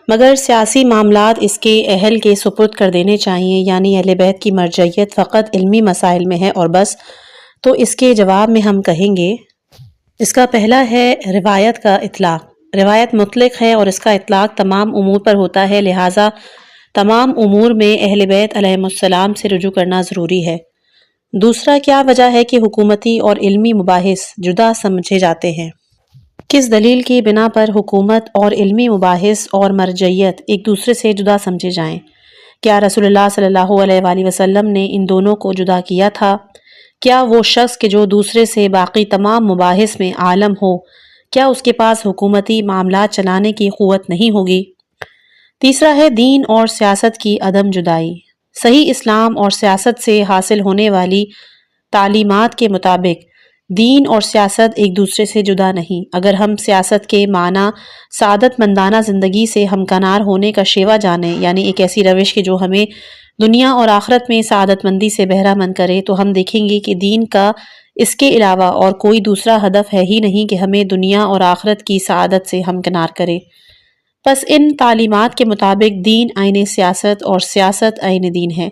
S1: مگر سیاسی معاملات اس کے اہل کے سپرد کر دینے چاہیے، یعنی اہل بیت کی مرجعیت فقط علمی مسائل میں ہے اور بس، تو اس کے جواب میں ہم کہیں گے اس کا پہلا ہے روایت کا اطلاق۔ روایت مطلق ہے اور اس کا اطلاق تمام امور پر ہوتا ہے، لہٰذا تمام امور میں اہل بیت علیہ السلام سے رجوع کرنا ضروری ہے۔ دوسرا، کیا وجہ ہے کہ حکومتی اور علمی مباحث جدا سمجھے جاتے ہیں؟ کس دلیل کی بنا پر حکومت اور علمی مباحث اور مرجعیت ایک دوسرے سے جدا سمجھے جائیں؟ کیا رسول اللہ صلی اللہ علیہ وآلہ وسلم نے ان دونوں کو جدا کیا تھا؟ کیا وہ شخص کہ جو دوسرے سے باقی تمام مباحث میں عالم ہو، کیا اس کے پاس حکومتی معاملات چلانے کی قوت نہیں ہوگی؟ تیسرا ہے دین اور سیاست کی عدم جدائی۔ صحیح اسلام اور سیاست سے حاصل ہونے والی تعلیمات کے مطابق دین اور سیاست ایک دوسرے سے جدا نہیں۔ اگر ہم سیاست کے معنی سعادت مندانہ زندگی سے ہمکنار ہونے کا شیوا جانیں، یعنی ایک ایسی روش کہ جو ہمیں دنیا اور آخرت میں سعادت مندی سے بہرہ مند کرے، تو ہم دیکھیں گے کہ دین کا اس کے علاوہ اور کوئی دوسرا ہدف ہے ہی نہیں کہ ہمیں دنیا اور آخرت کی سعادت سے ہمکنار کرے۔ پس ان تعلیمات کے مطابق دین عین سیاست اور سیاست عین دین ہے۔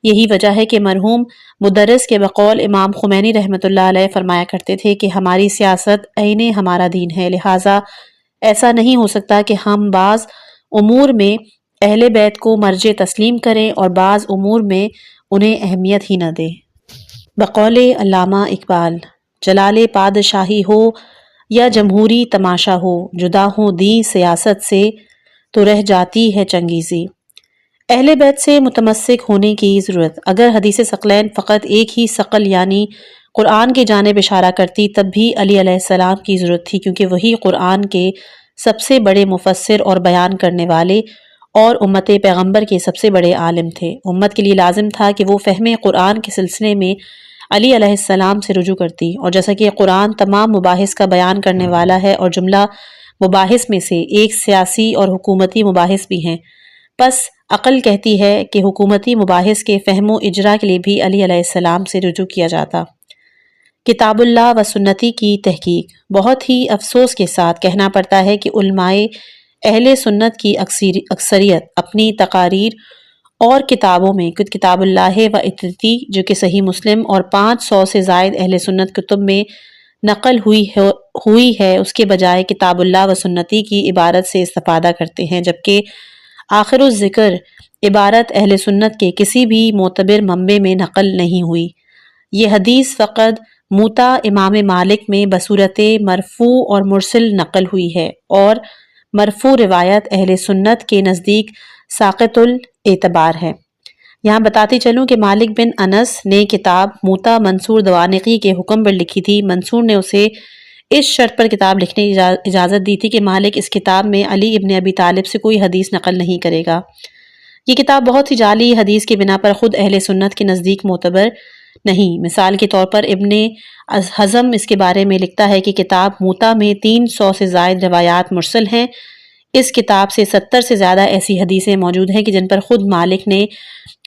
S1: یہی وجہ ہے کہ مرحوم مدرس کے بقول امام خمینی رحمۃ اللہ علیہ فرمایا کرتے تھے کہ ہماری سیاست عین ہمارا دین ہے، لہٰذا ایسا نہیں ہو سکتا کہ ہم بعض امور میں اہل بیت کو مرجع تسلیم کریں اور بعض امور میں انہیں اہمیت ہی نہ دیں۔ بقول علامہ اقبال، جلال پادشاہی ہو یا جمہوری تماشا ہو، جدا ہو دین سیاست سے تو رہ جاتی ہے چنگیزی۔ اہل بیت سے متمسک ہونے کی ضرورت۔ اگر حدیث ثقلین فقط ایک ہی ثقل یعنی قرآن کی جانب اشارہ کرتی تب بھی علی علیہ السلام کی ضرورت تھی، کیونکہ وہی قرآن کے سب سے بڑے مفسر اور بیان کرنے والے اور امت پیغمبر کے سب سے بڑے عالم تھے۔ امت کے لیے لازم تھا کہ وہ فہم قرآن کے سلسلے میں علی علیہ السلام سے رجوع کرتی، اور جیسا کہ قرآن تمام مباحث کا بیان کرنے والا ہے اور جملہ مباحث میں سے ایک سیاسی اور حکومتی مباحث بھی ہیں، پس عقل کہتی ہے کہ حکومتی مباحث کے فہم و اجرا کے لیے بھی علی علیہ السلام سے رجوع کیا جاتا۔ کتاب اللہ و سنتی کی تحقیق۔ بہت ہی افسوس کے ساتھ کہنا پڑتا ہے کہ علماء اہل سنت کی اکثریت اپنی تقاریر اور کتابوں میں کتاب اللہ و اطرتی جو کہ صحیح مسلم اور 500 سے زائد اہل سنت کتب میں نقل ہوئی ہے، اس کے بجائے کتاب اللہ و سنتی کی عبارت سے استفادہ کرتے ہیں، جبکہ آخر الذکر عبارت اہل سنت کے کسی بھی معتبر منبع میں نقل نہیں ہوئی۔ یہ حدیث فقط موطا امام مالک میں بصورت مرفوع اور مرسل نقل ہوئی ہے، اور مرفوع روایت اہل سنت کے نزدیک ساقط الاعتبار ہے۔ یہاں بتاتی چلوں کہ مالک بن انس نے کتاب موطا منصور دوانقی کے حکم پر لکھی تھی۔ منصور نے اسے اس شرط پر کتاب لکھنے کی اجازت دی تھی کہ مالک اس کتاب میں علی ابن ابی طالب سے کوئی حدیث نقل نہیں کرے گا۔ یہ کتاب بہت ہی جعلی حدیث کی بنا پر خود اہل سنت کے نزدیک معتبر نہیں۔ مثال کے طور پر ابن حزم اس کے بارے میں لکھتا ہے کہ کتاب موطا میں 300 سے زائد روایات مرسل ہیں۔ اس کتاب سے 70 سے زیادہ ایسی حدیثیں موجود ہیں کہ جن پر خود مالک نے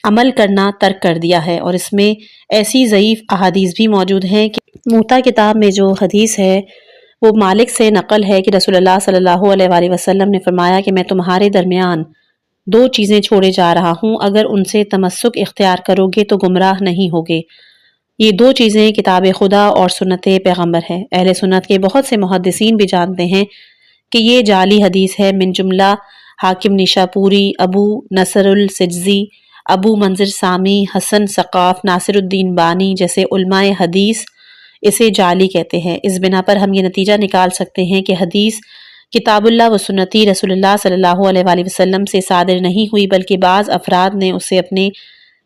S1: عمل کرنا ترک کر دیا ہے، اور اس میں ایسی ضعیف احادیث بھی موجود ہیں کہ موطا کتاب میں جو حدیث ہے وہ مالک سے نقل ہے کہ رسول اللہ صلی اللہ علیہ وآلہ وسلم نے فرمایا کہ میں تمہارے درمیان 2 چیزیں چھوڑے جا رہا ہوں، اگر ان سے تمسک اختیار کرو گے تو گمراہ نہیں ہوگے۔ یہ 2 چیزیں کتاب خدا اور سنت پیغمبر ہے۔ اہل سنت کے بہت سے محدثین بھی جانتے ہیں کہ یہ جعلی حدیث ہے، من جملہ حاکم نیشاپوری، ابو نصر السجزی، ابو منظر سامی، حسن ثقاف، ناصر الدین بانی جیسے علماء حدیث اسے جعلی کہتے ہیں۔ اس بنا پر ہم یہ نتیجہ نکال سکتے ہیں کہ حدیث کتاب اللہ و سنتی رسول اللہ صلی اللہ علیہ وآلہ وسلم سے صادر نہیں ہوئی، بلکہ بعض افراد نے اسے اپنے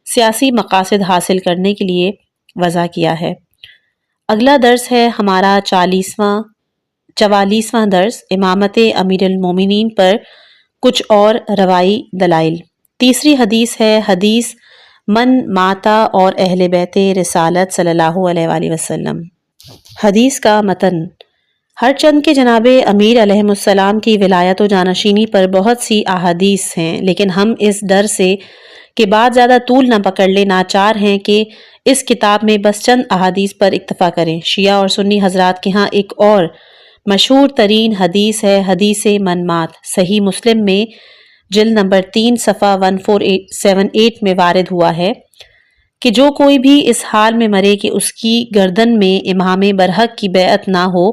S1: سیاسی مقاصد حاصل کرنے کے لیے وضع کیا ہے۔ اگلا درس ہے ہمارا 44واں درس، امامت امیر المومنین پر کچھ اور روائی دلائل۔ تیسری حدیث ہے حدیث من ماتا اور اہل بیت رسالت صلی اللہ علیہ وآلہ وسلم۔ حدیث کا متن: ہر چند کے جناب امیر علیہ السلام کی ولایت و جانشینی پر بہت سی احادیث ہیں، لیکن ہم اس ڈر سے کہ بعد زیادہ طول نہ پکڑ لے ناچار ہیں کہ اس کتاب میں بس چند احادیث پر اکتفا کریں۔ شیعہ اور سنی حضرات کے ہاں ایک اور مشہور ترین حدیث ہے حدیث من مات۔ صحیح مسلم میں جلد نمبر 3 صفحہ 1478 میں وارد ہوا ہے کہ جو کوئی بھی اس حال میں مرے کہ اس کی گردن میں امام برحق کی بیعت نہ ہو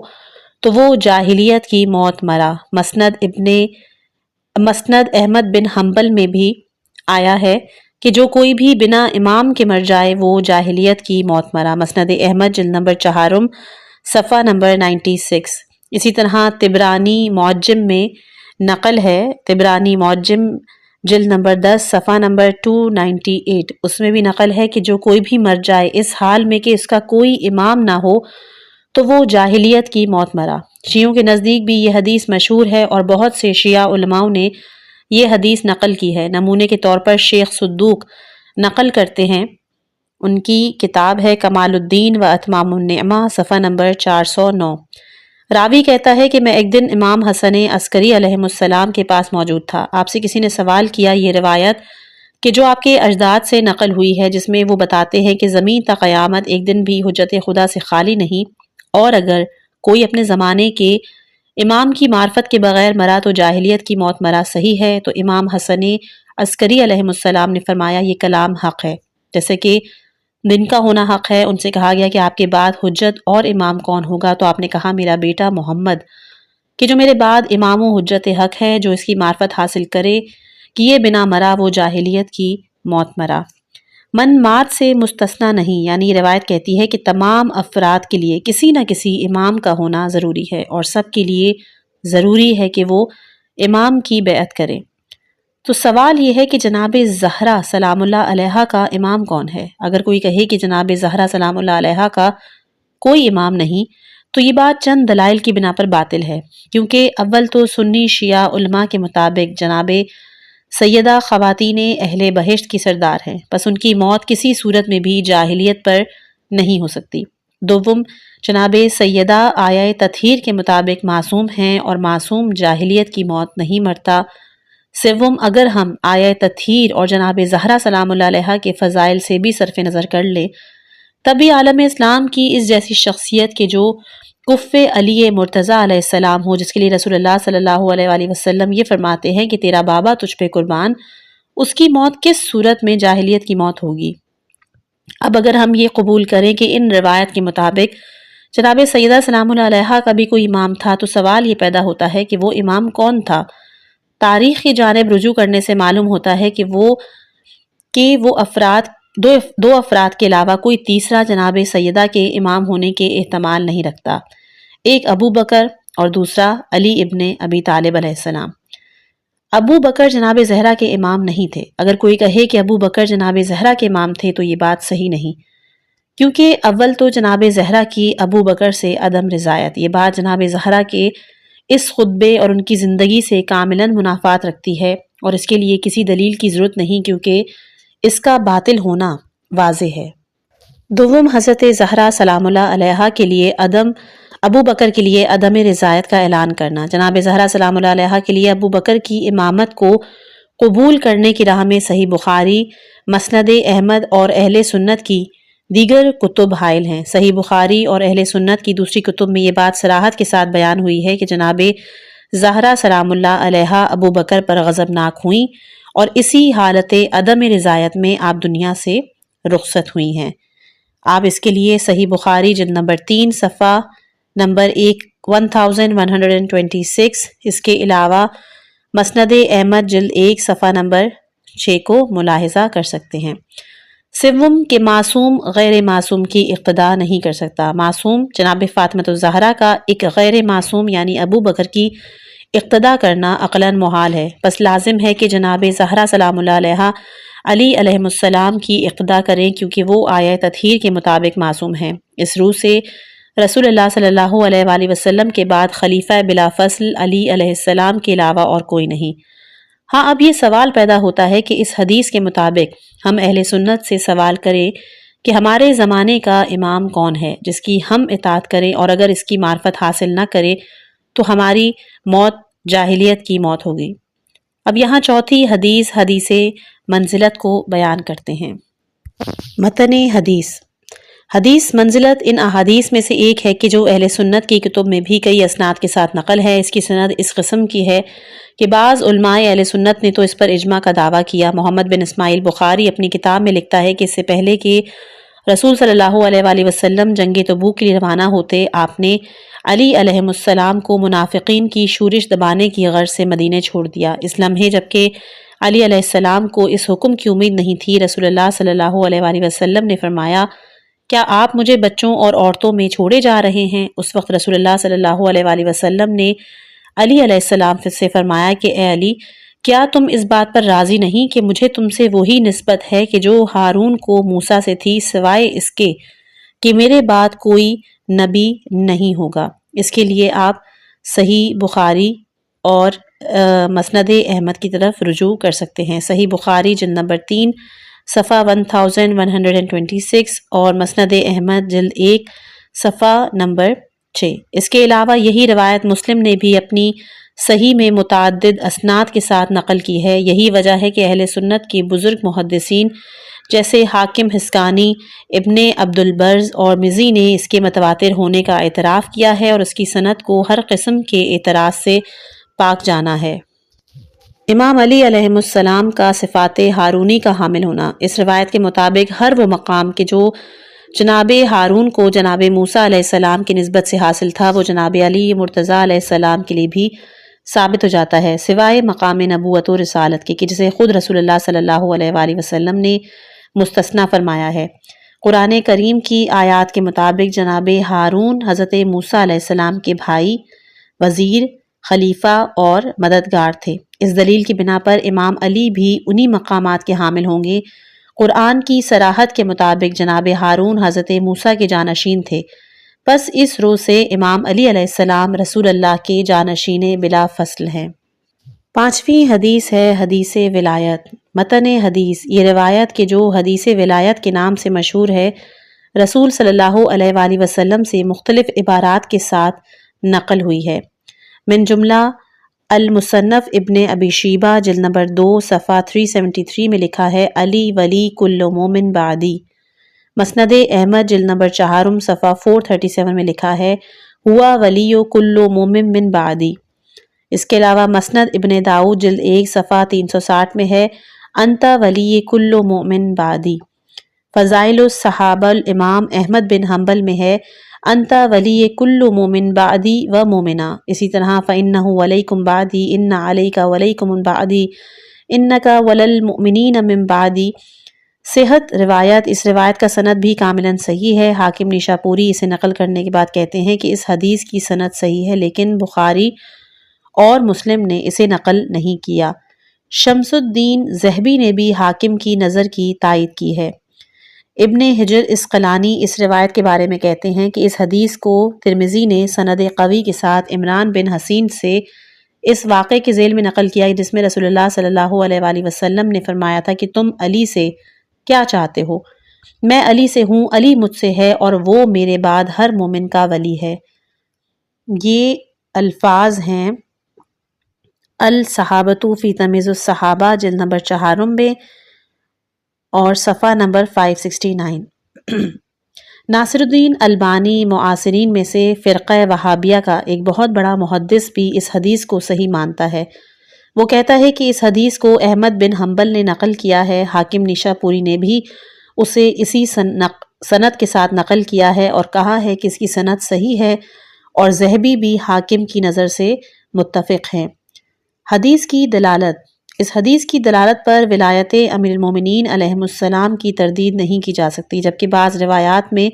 S1: تو وہ جاہلیت کی موت مرا۔ مسند احمد بن حنبل میں بھی آیا ہے کہ جو کوئی بھی بنا امام کے مر جائے وہ جاہلیت کی موت مرا۔ مسند احمد جلد نمبر 4 صفحہ نمبر 96۔ اسی طرح طبرانی معجم میں نقل ہے، طبرانی معجم جلد نمبر 10 صفحہ نمبر 298، اس میں بھی نقل ہے کہ جو کوئی بھی مر جائے اس حال میں کہ اس کا کوئی امام نہ ہو تو وہ جاہلیت کی موت مرا۔ شیعوں کے نزدیک بھی یہ حدیث مشہور ہے اور بہت سے شیعہ علماء نے یہ حدیث نقل کی ہے۔ نمونے کے طور پر شیخ صدوق نقل کرتے ہیں، ان کی کتاب ہے کمال الدین و اتمام النعمہ صفحہ نمبر 409۔ راوی کہتا ہے کہ میں ایک دن امام حسن عسکری علیہ السلام کے پاس موجود تھا۔ آپ سے کسی نے سوال کیا یہ روایت کہ جو آپ کے اجداد سے نقل ہوئی ہے، جس میں وہ بتاتے ہیں کہ زمین تا قیامت ایک دن بھی حجت خدا سے خالی نہیں، اور اگر کوئی اپنے زمانے کے امام کی معرفت کے بغیر مرا تو جاہلیت کی موت مرا، صحیح ہے؟ تو امام حسن عسکری علیہ السلام نے فرمایا یہ کلام حق ہے، جیسے کہ دن کا ہونا حق ہے۔ ان سے کہا گیا کہ آپ کے بعد حجت اور امام کون ہوگا؟ تو آپ نے کہا میرا بیٹا محمد، کہ جو میرے بعد امام و حجت حق ہے، جو اس کی معرفت حاصل کرے کہ یہ بنا مرا وہ جاہلیت کی موت مرا۔ من مات سے مستثنا نہیں، یعنی روایت کہتی ہے کہ تمام افراد کے لیے کسی نہ کسی امام کا ہونا ضروری ہے، اور سب کے لیے ضروری ہے کہ وہ امام کی بیعت کریں۔ تو سوال یہ ہے کہ جناب زہرا سلام اللہ علیہا کا امام کون ہے؟ اگر کوئی کہے کہ جناب زہرا سلام اللہ علیہا کا کوئی امام نہیں تو یہ بات چند دلائل کی بنا پر باطل ہے، کیونکہ اول تو سنی شیعہ علماء کے مطابق جناب سیدہ خواتین اہل بہشت کی سردار ہیں، پس ان کی موت کسی صورت میں بھی جاہلیت پر نہیں ہو سکتی۔ دوم، جناب سیدہ آیہ تطہیر کے مطابق معصوم ہیں اور معصوم جاہلیت کی موت نہیں مرتا۔ سوم، اگر ہم آیہ تطہیر اور جناب زہرا سلام اللہ علیہا کے فضائل سے بھی صرف نظر کر لیں تب بھی عالم اسلام کی اس جیسی شخصیت کے جو کف علی مرتضیٰ علیہ السلام ہو، جس کے لیے رسول اللہ صلی اللہ علیہ وآلہ وسلم یہ فرماتے ہیں کہ تیرا بابا تجھ پہ قربان، اس کی موت کس صورت میں جاہلیت کی موت ہوگی؟ اب اگر ہم یہ قبول کریں کہ ان روایت کے مطابق جناب سیدہ سلام اللہ علیہا کا بھی کوئی امام تھا، تو سوال یہ پیدا ہوتا ہے کہ وہ امام کون تھا؟ تاریخ کی جانب رجوع کرنے سے معلوم ہوتا ہے کہ وہ دو افراد کے علاوہ کوئی تیسرا جناب سیدہ کے امام ہونے کے احتمال نہیں رکھتا، ایک ابو بکر اور دوسرا علی ابن ابی طالب علیہ السلام۔ ابو بکر جناب زہرا کے امام نہیں تھے۔ اگر کوئی کہے کہ ابو بکر جناب زہرا کے امام تھے تو یہ بات صحیح نہیں، کیونکہ اول تو جناب زہرا کی ابو بکر سے عدم رضایت، یہ بات جناب زہرا کے اس خطبے اور ان کی زندگی سے کاملاً منافات رکھتی ہے، اور اس کے لیے کسی دلیل کی ضرورت نہیں کیونکہ اس کا باطل ہونا واضح ہے۔ دوم، حضرت زہرا سلام اللہ علیہا کے لیے ابو بکر کے لیے عدم رضایت کا اعلان کرنا۔ جناب زہرا سلام اللہ علیہا کے لیے ابو بکر کی امامت کو قبول کرنے کی راہ میں صحیح بخاری، مسند احمد اور اہل سنت کی دیگر کتب حائل ہیں۔ صحیح بخاری اور اہل سنت کی دوسری کتب میں یہ بات صراحت کے ساتھ بیان ہوئی ہے کہ جناب زہرا سلام اللہ علیہا ابو بکر پر غضبناک ہوئیں اور اسی حالت عدم رضایت میں آپ دنیا سے رخصت ہوئی ہیں۔ آپ اس کے لیے صحیح بخاری جلد نمبر 3 صفحہ نمبر 1126، اس کے علاوہ مسند احمد جلد 1 صفحہ نمبر 6 کو ملاحظہ کر سکتے ہیں۔ سوم، کہ معصوم غیر معصوم کی اقتداء نہیں کر سکتا۔ معصوم جناب فاطمۃ الزہرا کا ایک غیر معصوم یعنی ابو بکر کی اقتداء کرنا عقلاً محال ہے، بس لازم ہے کہ جناب زہرا سلام اللہ علیہا علی علیہ السلام کی اقتداء کریں کیونکہ وہ آیہ تطہیر کے مطابق معصوم ہیں۔ اس روح سے رسول اللہ صلی اللہ علیہ وآلہ وسلم کے بعد خلیفہ بلا فصل علی علیہ السلام کے علاوہ اور کوئی نہیں۔ ہاں، اب یہ سوال پیدا ہوتا ہے کہ اس حدیث کے مطابق ہم اہل سنت سے سوال کریں کہ ہمارے زمانے کا امام کون ہے جس کی ہم اطاعت کریں، اور اگر اس کی معرفت حاصل نہ کریں تو ہماری موت جاہلیت کی موت ہوگی۔ اب یہاں چوتھی حدیث منزلت کو بیان کرتے ہیں۔ متن حدیث منزلت ان احادیث میں سے ایک ہے کہ جو اہل سنت کی کتب میں بھی کئی اسناد کے ساتھ نقل ہے۔ اس کی سند اس قسم کی ہے کہ بعض علماء اہل سنت نے تو اس پر اجماع کا دعویٰ کیا۔ محمد بن اسماعیل بخاری اپنی کتاب میں لکھتا ہے کہ اس سے پہلے کہ رسول صلی اللہ علیہ وآلہ وسلم جنگ تبوک کے لیے روانہ ہوتے، آپ نے علی علیہ السلام کو منافقین کی شورش دبانے کی غرض سے مدینے چھوڑ دیا۔ اس لمحے جبکہ علی علیہ السلام کو اس حکم کی امید نہیں تھی، رسول اللہ صلی اللہ علیہ وآلہ وسلم نے فرمایا، کیا آپ مجھے بچوں اور عورتوں میں چھوڑے جا رہے ہیں؟ اس وقت رسول اللہ صلی اللہ علیہ وآلہ وسلم نے علی علیہ السلام سے فرمایا کہ اے علی، کیا تم اس بات پر راضی نہیں کہ مجھے تم سے وہی نسبت ہے کہ جو ہارون کو موسیٰ سے تھی، سوائے اس کے کہ میرے بعد کوئی نبی نہیں ہوگا۔ اس کے لیے آپ صحیح بخاری اور مسند احمد کی طرف رجوع کر سکتے ہیں۔ صحیح بخاری جلد نمبر 3 صفحہ 1126 اور مسند احمد جلد 1 صفحہ نمبر 6۔ اس کے علاوہ یہی روایت مسلم نے بھی اپنی صحیح میں متعدد اسناد کے ساتھ نقل کی ہے۔ یہی وجہ ہے کہ اہل سنت کی بزرگ محدثین جیسے حاکم حسکانی، ابن عبد البرز اور مزی نے اس کے متواتر ہونے کا اعتراف کیا ہے اور اس کی سند کو ہر قسم کے اعتراض سے پاک جانا ہے۔ امام علی علیہ السلام کا صفات ہارونی کا حامل ہونا۔ اس روایت کے مطابق ہر وہ مقام کہ جو جناب ہارون کو جناب موسیٰ علیہ السلام کی نسبت سے حاصل تھا، وہ جناب علی مرتضیٰ علیہ السلام کے لیے بھی ثابت ہو جاتا ہے، سوائے مقام نبوت و رسالت کے کہ جسے خود رسول اللہ صلی اللہ علیہ وآلہ وسلم نے مستثنیٰ فرمایا ہے۔ قرآن کریم کی آیات کے مطابق جناب ہارون حضرت موسیٰ علیہ السلام کے بھائی، وزیر، خلیفہ اور مددگار تھے۔ اس دلیل کی بنا پر امام علی بھی انہی مقامات کے حامل ہوں گے۔ قرآن کی صراحت کے مطابق جناب ہارون حضرت موسیٰ کے جانشین تھے، بس اس رو سے امام علی علیہ السلام رسول اللہ کے جانشین بلا فصل ہیں۔ پانچویں حدیث ہے حدیث ولایت۔ متن حدیث، یہ روایت کہ جو حدیث ولایت کے نام سے مشہور ہے، رسول صلی اللہ علیہ وآلہ وسلم سے مختلف عبارات کے ساتھ نقل ہوئی ہے۔ من جملہ المصنف ابن ابی شیبہ جلد نمبر 2 صفحہ 373 میں لکھا ہے، علی ولی کل مومن بعدی۔ مسند احمد جلد نمبر 4 صفحہ 437 میں لکھا ہے، ہوا ولی کل مومن من بعدی۔ اس کے علاوہ مسند ابن داؤد جلد 1 صفحہ 360 میں ہے، انت ولی کل مومن بعدی۔ فضائل الصحابہ الامام احمد بن حنبل میں ہے، انت ولی کل مومن بعدی و مومنہ۔ اسی طرح فإنہ ولیکم بعدی ان علیک ولیکم بعدی انک وللمؤمنین من بعدی۔ صحت روایت، اس روایت کا سند بھی کاملاً صحیح ہے۔ حاکم نیشاپوری اسے نقل کرنے کے بعد کہتے ہیں کہ اس حدیث کی سند صحیح ہے لیکن بخاری اور مسلم نے اسے نقل نہیں کیا۔ شمس الدین ذہبی نے بھی حاکم کی نظر کی تائید کی ہے۔ ابن حجر اسقلانی اس روایت کے بارے میں کہتے ہیں کہ اس حدیث کو ترمذی نے سند قوی کے ساتھ عمران بن حسین سے اس واقعے کے ذیل میں نقل کیا جس میں رسول اللہ صلی اللہ علیہ وآلہ وسلم نے فرمایا تھا کہ تم علی سے کیا چاہتے ہو؟ میں علی سے ہوں، علی مجھ سے ہے اور وہ میرے بعد ہر مومن کا ولی ہے۔ یہ الفاظ ہیں الصحابۃ فی تمیز الصحابہ، جلد نمبر 94 اور صفحہ نمبر 569۔ ناصر الدین البانی معاصرین میں سے فرقہ وہابیہ کا ایک بہت بڑا محدث بھی اس حدیث کو صحیح مانتا ہے۔ وہ کہتا ہے کہ اس حدیث کو احمد بن حنبل نے نقل کیا ہے، حاکم نیشا پوری نے بھی اسے اسی سند کے ساتھ نقل کیا ہے اور کہا ہے کہ اس کی سند صحیح ہے، اور ذہبی بھی حاکم کی نظر سے متفق ہیں۔ حدیث کی دلالت۔ اس حدیث کی دلالت پر ولایت امیر المومنین علیہ السلام کی تردید نہیں کی جا سکتی، جبکہ بعض روایات میں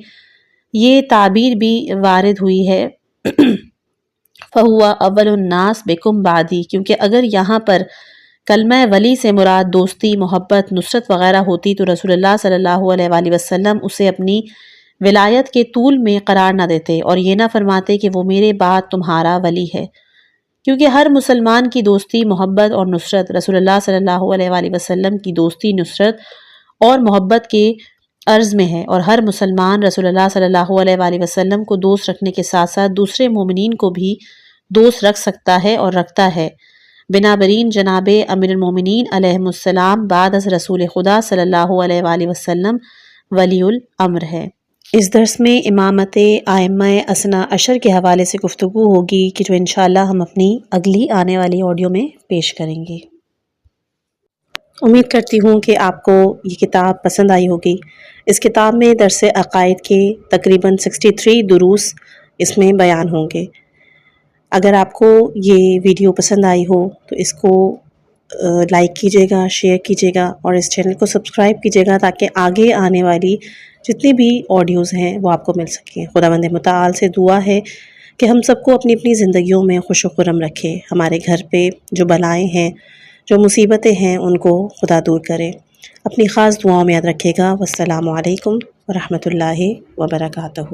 S1: یہ تعبیر بھی وارد ہوئی ہے فَهُوَ أَوَّلُ النَّاسِ بِكُمْ بَعْدِي، کیونکہ اگر یہاں پر کلمہ ولی سے مراد دوستی، محبت، نصرت وغیرہ ہوتی تو رسول اللہ صلی اللہ علیہ وآلہ وسلم اسے اپنی ولایت کے طول میں قرار نہ دیتے اور یہ نہ فرماتے کہ وہ میرے بعد تمہارا ولی ہے، کیونکہ ہر مسلمان کی دوستی، محبت اور نصرت رسول اللہ صلی اللہ علیہ وآلہ وسلم کی دوستی، نصرت اور محبت کے عرض میں ہے، اور ہر مسلمان رسول اللہ صلی اللہ علیہ وآلہ وسلم کو دوست رکھنے کے ساتھ ساتھ دوسرے مومنین کو بھی دوست رکھ سکتا ہے اور رکھتا ہے۔ بنابراین جناب امیر المومنین علیہ السلام بعد از رسول خدا صلی اللہ علیہ وآلہ وسلم ولی الامر ہے۔ اس درس میں امامت ائمہ اثنا عشر کے حوالے سے گفتگو ہوگی کہ جو انشاءاللہ ہم اپنی اگلی آنے والی آڈیو میں پیش کریں گے۔ امید کرتی ہوں کہ آپ کو یہ کتاب پسند آئی ہوگی۔ اس کتاب میں درس عقائد کے تقریباً 63 دروس اس میں بیان ہوں گے۔ اگر آپ کو یہ ویڈیو پسند آئی ہو تو اس کو لائک کیجیے گا، شیئر کیجیے گا اور اس چینل کو سبسکرائب کیجیے گا تاکہ آگے آنے والی جتنی بھی آڈیوز ہیں وہ آپ کو مل سکیں۔ خداوند متعال سے دعا ہے کہ ہم سب کو اپنی اپنی زندگیوں میں خوش و خرم رکھے، ہمارے گھر پہ جو بلائیں ہیں، جو مصیبتیں ہیں، ان کو خدا دور کرے۔ اپنی خاص دعاؤں میں یاد رکھے گا۔ والسلام علیکم ورحمۃ اللہ وبرکاتہ۔